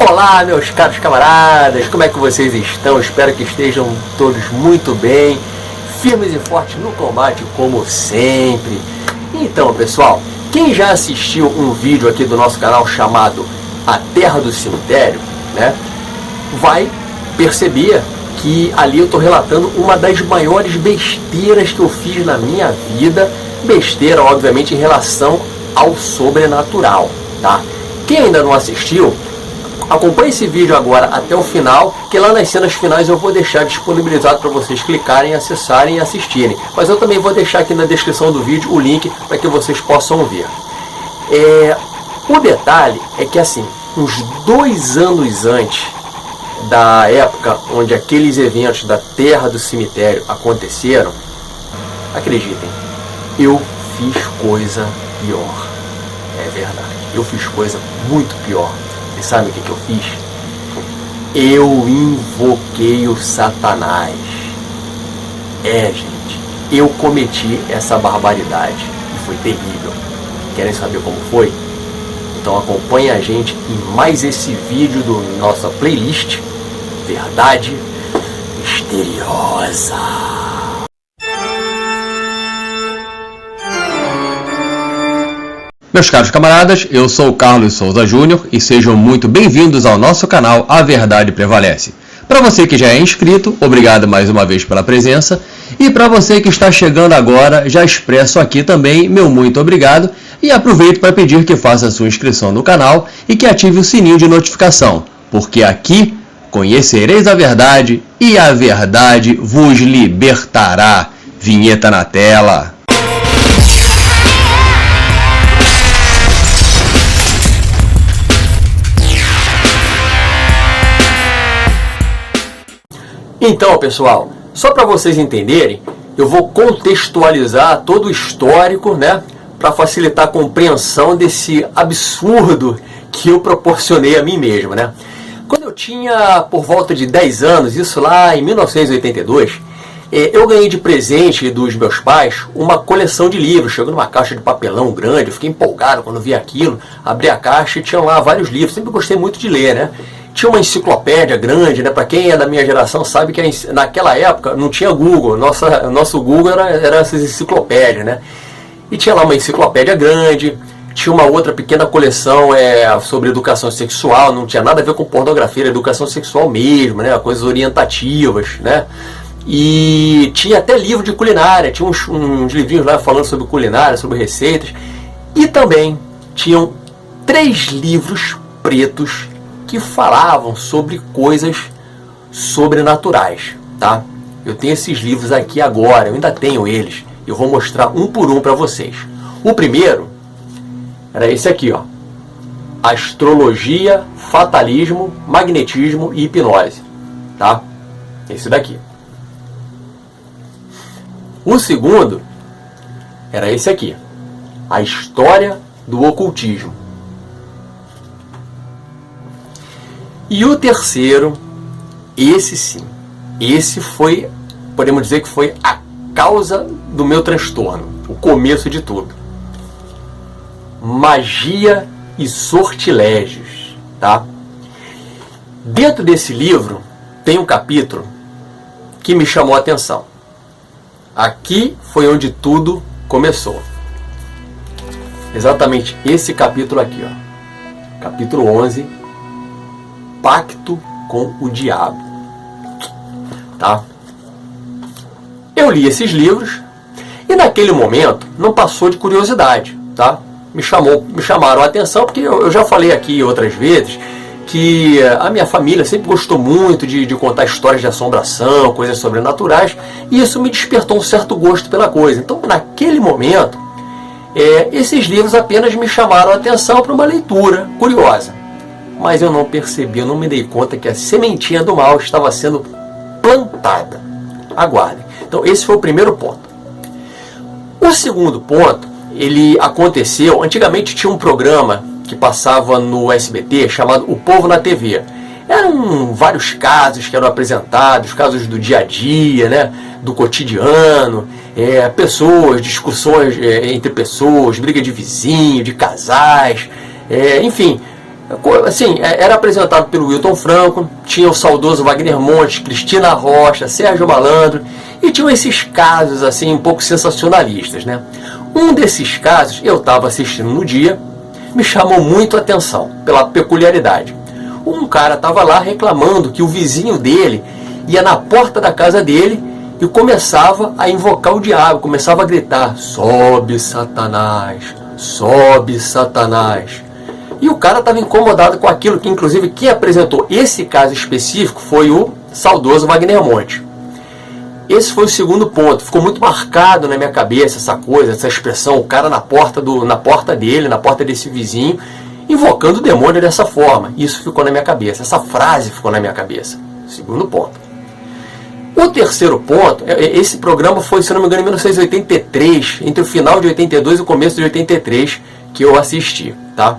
Olá, meus caros camaradas, como é que vocês estão? Espero que estejam todos muito bem, firmes e fortes no combate, como sempre. Então, pessoal, quem já assistiu um vídeo aqui do nosso canal chamado A Terra do Cemitério, né, vai perceber que ali eu estou relatando uma das maiores besteiras que eu fiz na minha vida. Besteira, obviamente, em relação ao sobrenatural, tá? Quem ainda não assistiu, acompanhe esse vídeo agora até o final, que lá nas cenas finais eu vou deixar disponibilizado para vocês clicarem, acessarem e assistirem. Mas eu também vou deixar aqui na descrição do vídeo o link para que vocês possam ver. O detalhe é que, assim, uns 2 anos antes da época onde aqueles eventos da Terra do Cemitério aconteceram, acreditem, eu fiz coisa pior. É verdade, eu fiz coisa muito pior. E sabe o que eu fiz? Eu invoquei o Satanás. Gente, eu cometi essa barbaridade e foi terrível. Querem saber como foi? Então acompanhe a gente em mais esse vídeo do nossa playlist Verdade Misteriosa. Meus caros camaradas, eu sou o Carlos Souza Júnior e sejam muito bem-vindos ao nosso canal A Verdade Prevalece. Para você que já é inscrito, obrigado mais uma vez pela presença. E para você que está chegando agora, já expresso aqui também meu muito obrigado e aproveito para pedir que faça a sua inscrição no canal e que ative o sininho de notificação, porque aqui conhecereis a verdade e a verdade vos libertará. Vinheta na tela. Então, pessoal, só para vocês entenderem, eu vou contextualizar todo o histórico, né, para facilitar a compreensão desse absurdo que eu proporcionei a mim mesmo, né? Quando eu tinha por volta de 10 anos, isso lá em 1982, eu ganhei de presente dos meus pais uma coleção de livros. Chegou numa caixa de papelão grande, eu fiquei empolgado quando vi aquilo, abri a caixa e tinha lá vários livros. Sempre gostei muito de ler, né? Tinha uma enciclopédia grande, né? Para quem é da minha geração sabe que naquela época não tinha Google. Nosso Google era essas enciclopédias, né? E tinha lá uma enciclopédia grande, tinha uma outra pequena coleção sobre educação sexual, não tinha nada a ver com pornografia, era educação sexual mesmo, né? Coisas orientativas, né? E tinha até livro de culinária, tinha uns livrinhos lá falando sobre culinária, sobre receitas. E também tinham 3 livros pretos que falavam sobre coisas sobrenaturais, tá? Eu tenho esses livros aqui agora, eu ainda tenho eles. Eu vou mostrar um por um para vocês. O primeiro era esse aqui, ó. Astrologia, fatalismo, magnetismo e hipnose, tá? Esse daqui. O segundo era esse aqui. A história do ocultismo. E o terceiro, esse sim, esse foi, podemos dizer que foi a causa do meu transtorno, o começo de tudo. Magia e sortilégios, tá? Dentro desse livro tem um capítulo que me chamou a atenção. Aqui foi onde tudo começou. Exatamente esse capítulo aqui, ó. Capítulo 11. Pacto com o Diabo, tá? Eu li esses livros e naquele momento não passou de curiosidade, tá? Me chamaram a atenção porque eu já falei aqui outras vezes que a minha família sempre gostou muito de contar histórias de assombração, coisas sobrenaturais, e isso me despertou um certo gosto pela coisa. Então, naquele momento, esses livros apenas me chamaram a atenção para uma leitura curiosa. Mas eu não percebi, eu não me dei conta que a sementinha do mal estava sendo plantada. Aguardem. Então esse foi o primeiro ponto. O segundo ponto, ele aconteceu, antigamente tinha um programa que passava no SBT chamado O Povo na TV. Eram vários casos que eram apresentados, casos do dia a dia, né, do cotidiano, pessoas, discussões entre pessoas, briga de vizinho, de casais, enfim, Assim, era apresentado pelo Wilton Franco, tinha o saudoso Wagner Montes, Cristina Rocha, Sérgio Malandro, e tinham esses casos assim um pouco sensacionalistas, né? Um desses casos, eu estava assistindo no dia, me chamou muito a atenção pela peculiaridade. Um cara estava lá reclamando que o vizinho dele ia na porta da casa dele e começava a invocar o diabo, começava a gritar: sobe Satanás, sobe Satanás. E o cara estava incomodado com aquilo, que inclusive quem apresentou esse caso específico foi o saudoso Wagner Montes. Esse foi o segundo ponto, ficou muito marcado na minha cabeça essa coisa, essa expressão, o cara na porta dele, na porta desse vizinho, invocando o demônio dessa forma. Isso ficou na minha cabeça, essa frase ficou na minha cabeça. Segundo ponto. O terceiro ponto, esse programa foi, se não me engano, em 1983, entre o final de 82 e o começo de 83, que eu assisti, tá?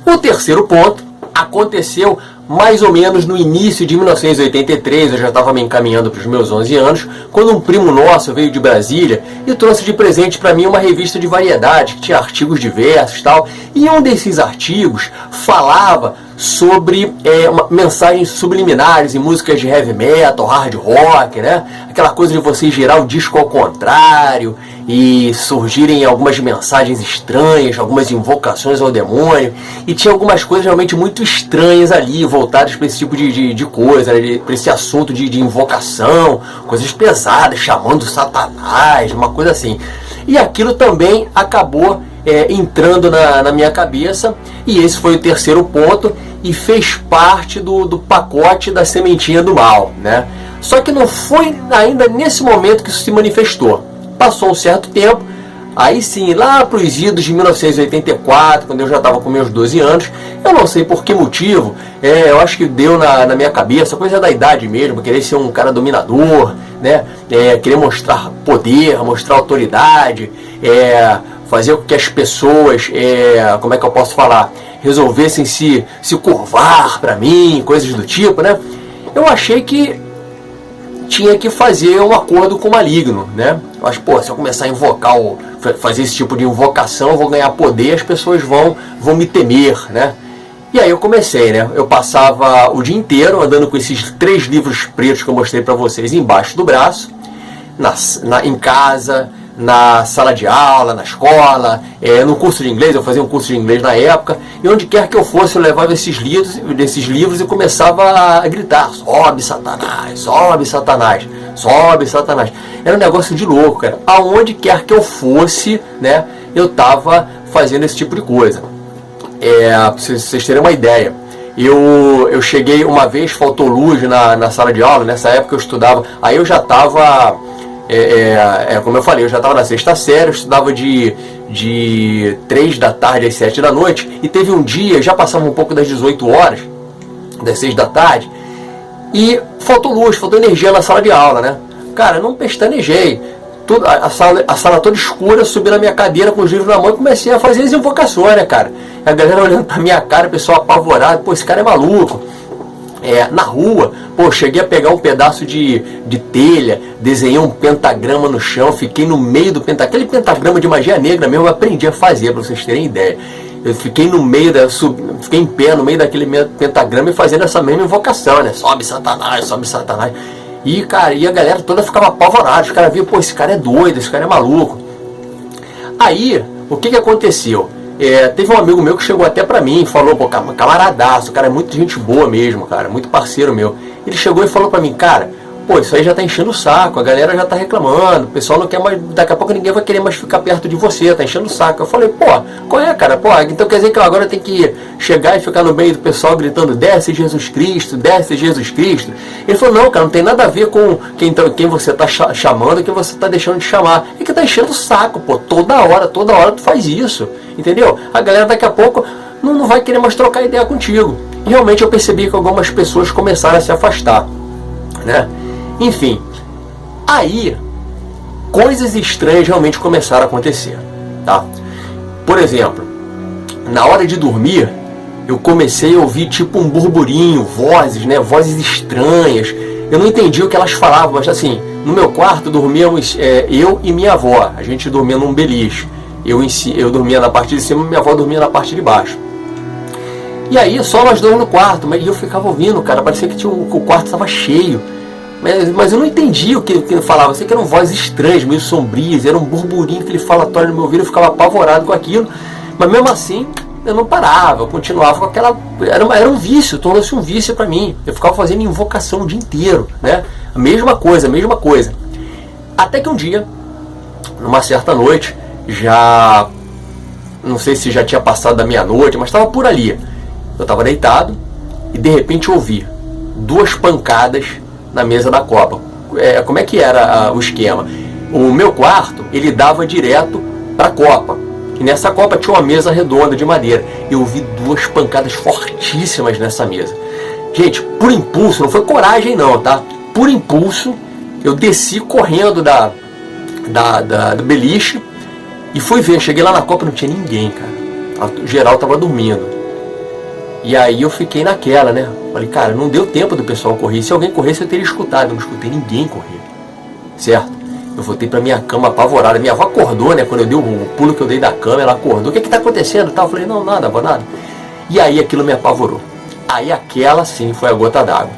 O terceiro ponto aconteceu mais ou menos no início de 1983, eu já estava me encaminhando para os meus 11 anos, quando um primo nosso veio de Brasília e trouxe de presente para mim uma revista de variedade, que tinha artigos diversos e tal, e um desses artigos falava sobre mensagens subliminares em músicas de heavy metal, hard rock, né? Aquela coisa de você girar o disco ao contrário e surgirem algumas mensagens estranhas, algumas invocações ao demônio, e tinha algumas coisas realmente muito estranhas ali, voltadas para esse tipo de coisa, né? Para esse assunto de invocação, coisas pesadas, chamando Satanás, uma coisa assim. E aquilo também acabou entrando na minha cabeça, e esse foi o terceiro ponto, e fez parte do pacote da sementinha do mal, né? Só que não foi ainda nesse momento que isso se manifestou. Passou um certo tempo, aí sim, lá para os idos de 1984, quando eu já estava com meus 12 anos, eu não sei por que motivo, eu acho que deu na minha cabeça, coisa da idade mesmo, querer ser um cara dominador, né? Querer mostrar poder, mostrar autoridade, fazer com que as pessoas, como é que eu posso falar, resolvessem se curvar para mim, coisas do tipo, né? Eu achei que tinha que fazer um acordo com o maligno, né? Eu acho, pô, se eu começar a invocar, fazer esse tipo de invocação, eu vou ganhar poder, as pessoas vão me temer, né? E aí eu comecei, né? Eu passava o dia inteiro andando com esses 3 livros pretos que eu mostrei para vocês embaixo do braço, em casa, na sala de aula, na escola, no curso de inglês, eu fazia um curso de inglês na época, e onde quer que eu fosse eu levava esses livros e começava a gritar: sobe Satanás, sobe Satanás, sobe Satanás. Era um negócio de louco, cara. Aonde quer que eu fosse, né, eu estava fazendo esse tipo de coisa. Pra vocês terem uma ideia, eu cheguei uma vez, faltou luz na sala de aula, nessa época eu estudava, aí eu já estava... como eu falei, eu já estava na 6ª série, eu estudava de 3 da tarde às 7 da noite, e teve um dia, já passava um pouco das 18 horas, das 6 da tarde, e faltou luz, faltou energia na sala de aula, né? Cara, eu não pestanejei, a sala toda escura, subi na minha cadeira com os livros na mão e comecei a fazer as invocações, né, cara? A galera olhando pra minha cara, o pessoal apavorado: pô, esse cara é maluco. Na rua, pô, cheguei a pegar um pedaço de telha, desenhei um pentagrama no chão, fiquei no meio do pentagrama, aquele pentagrama de magia negra mesmo, eu aprendi a fazer, para vocês terem ideia. Eu fiquei no meio, fiquei em pé no meio daquele pentagrama e fazendo essa mesma invocação, né? Sobe Satanás, sobe Satanás. E, cara, a galera toda ficava apavorada, os caras viam: pô, esse cara é doido, esse cara é maluco. Aí, o que aconteceu? Teve um amigo meu que chegou até pra mim e falou: pô, camaradaço, o cara é muito gente boa mesmo, cara, muito parceiro meu. Ele chegou e falou pra mim: cara, pô, isso aí já tá enchendo o saco, a galera já tá reclamando, o pessoal não quer mais, daqui a pouco ninguém vai querer mais ficar perto de você, tá enchendo o saco. Eu falei: pô, qual é, cara? Pô, então quer dizer que eu agora tenho que chegar e ficar no meio do pessoal gritando: desce Jesus Cristo, desce Jesus Cristo? Ele falou: não, cara, não tem nada a ver com quem você tá chamando, quem você tá deixando de chamar, é que tá enchendo o saco, pô, toda hora tu faz isso, entendeu? A galera daqui a pouco não vai querer mais trocar ideia contigo. E realmente eu percebi que algumas pessoas começaram a se afastar, né? Enfim, aí coisas estranhas realmente começaram a acontecer, tá? Por exemplo, na hora de dormir, eu comecei a ouvir tipo um burburinho, vozes, né? Vozes estranhas. Eu não entendi o que elas falavam, mas assim, no meu quarto dormíamos eu e minha avó. A gente dormia num beliche. Eu dormia na parte de cima e minha avó dormia na parte de baixo. E aí, só nós dois no quarto, mas eu ficava ouvindo, cara, parecia que o quarto estava cheio. Mas eu não entendi o que ele falava. Eu sei que eram vozes estranhas, meio sombrias, era um burburinho que ele falatório no meu ouvido, eu ficava apavorado com aquilo. Mas mesmo assim, eu não parava, eu continuava com aquela... Era um vício, tornou-se um vício para mim. Eu ficava fazendo invocação o dia inteiro, né? A mesma coisa. Até que um dia, numa certa noite, já... Não sei se já tinha passado da meia-noite, mas estava por ali. Eu estava deitado e de repente ouvi 2 pancadas na mesa da copa. Como é que era o esquema? O meu quarto, ele dava direto para a copa. E nessa copa tinha uma mesa redonda de madeira. Eu ouvi 2 pancadas fortíssimas nessa mesa. Gente, por impulso, não foi coragem não, tá? Por impulso, eu desci correndo do beliche e fui ver. Cheguei lá na copa, não tinha ninguém, cara. O geral tava dormindo. E aí eu fiquei naquela, né? Falei, cara, não deu tempo do pessoal correr. Se alguém corresse, eu teria escutado. Eu não escutei ninguém correr. Certo? Eu voltei pra minha cama apavorada. Minha avó acordou, né? Quando eu dei o pulo que eu dei da cama, ela acordou. O que tá acontecendo? Eu falei, não, nada, avó, nada. E aí aquilo me apavorou. Aí aquela, sim, foi a gota d'água.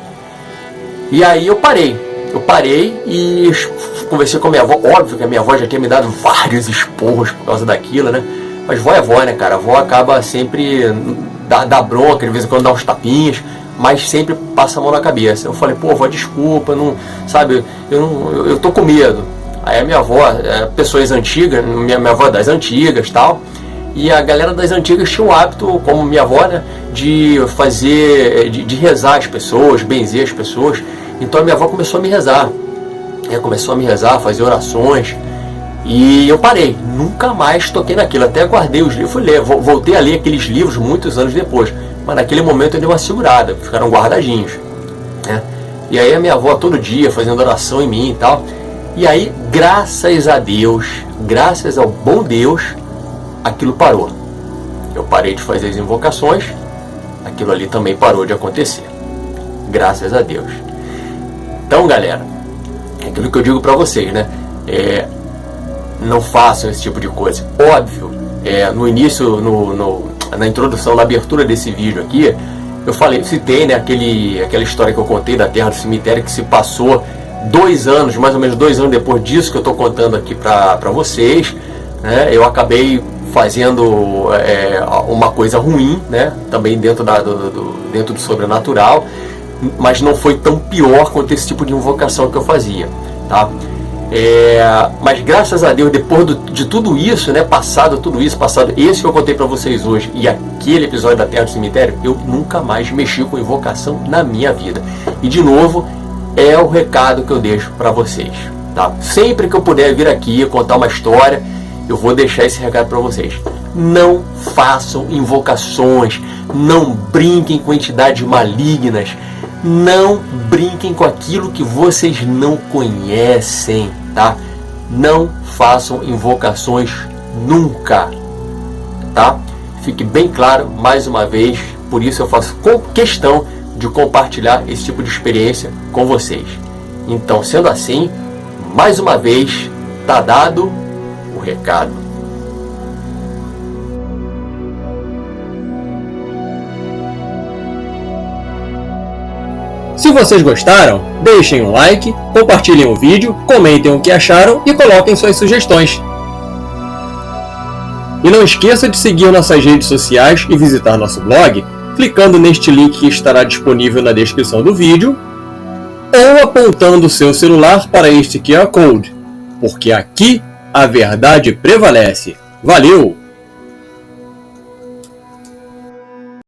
E aí eu parei e conversei com a minha avó. Óbvio que a minha avó já tinha me dado vários esporros por causa daquilo, né? Mas vó é vó, né, cara? A avó acaba sempre... dá bronca, de vez em quando dá uns tapinhas, mas sempre passa a mão na cabeça. Eu falei, pô, vó, desculpa, não, sabe, eu tô com medo. Aí a minha avó, pessoas antigas, minha avó é das antigas e tal, e a galera das antigas tinha o hábito, como minha avó, né, de fazer, de rezar as pessoas, benzer as pessoas. Então a minha avó começou a me rezar, fazer orações. E eu parei, nunca mais toquei naquilo, até guardei os livros, fui ler, voltei a ler aqueles livros muitos anos depois, mas naquele momento eu dei uma segurada, ficaram guardadinhos, né? E aí a minha avó todo dia fazendo oração em mim e tal, e aí graças a Deus, graças ao bom Deus, aquilo parou. Eu parei de fazer as invocações, aquilo ali também parou de acontecer, graças a Deus. Então, galera, é aquilo que eu digo pra vocês, né? Não façam esse tipo de coisa. Óbvio, no início, na introdução, na abertura desse vídeo aqui, eu citei, né, aquela história que eu contei da Terra do Cemitério, que se passou 2 anos, mais ou menos 2 anos depois disso que eu estou contando aqui para vocês, né? Eu acabei fazendo uma coisa ruim, né, também dentro do sobrenatural, mas não foi tão pior quanto esse tipo de invocação que eu fazia, tá? Mas graças a Deus, depois de tudo isso, né, passado esse que eu contei para vocês hoje e aquele episódio da Terra do Cemitério, eu nunca mais mexi com invocação na minha vida. E de novo, é o recado que eu deixo para vocês, tá? Sempre que eu puder vir aqui contar uma história, eu vou deixar esse recado para vocês. Não façam invocações, não brinquem com entidades malignas, não brinquem com aquilo que vocês não conhecem, tá? Não façam invocações nunca, tá? Fique bem claro, mais uma vez, por isso eu faço questão de compartilhar esse tipo de experiência com vocês. Então, sendo assim, mais uma vez, tá dado o recado. Se vocês gostaram, deixem um like, compartilhem o vídeo, comentem o que acharam e coloquem suas sugestões. E não esqueça de seguir nossas redes sociais e visitar nosso blog, clicando neste link que estará disponível na descrição do vídeo, ou apontando o seu celular para este QR Code, porque aqui a verdade prevalece. Valeu!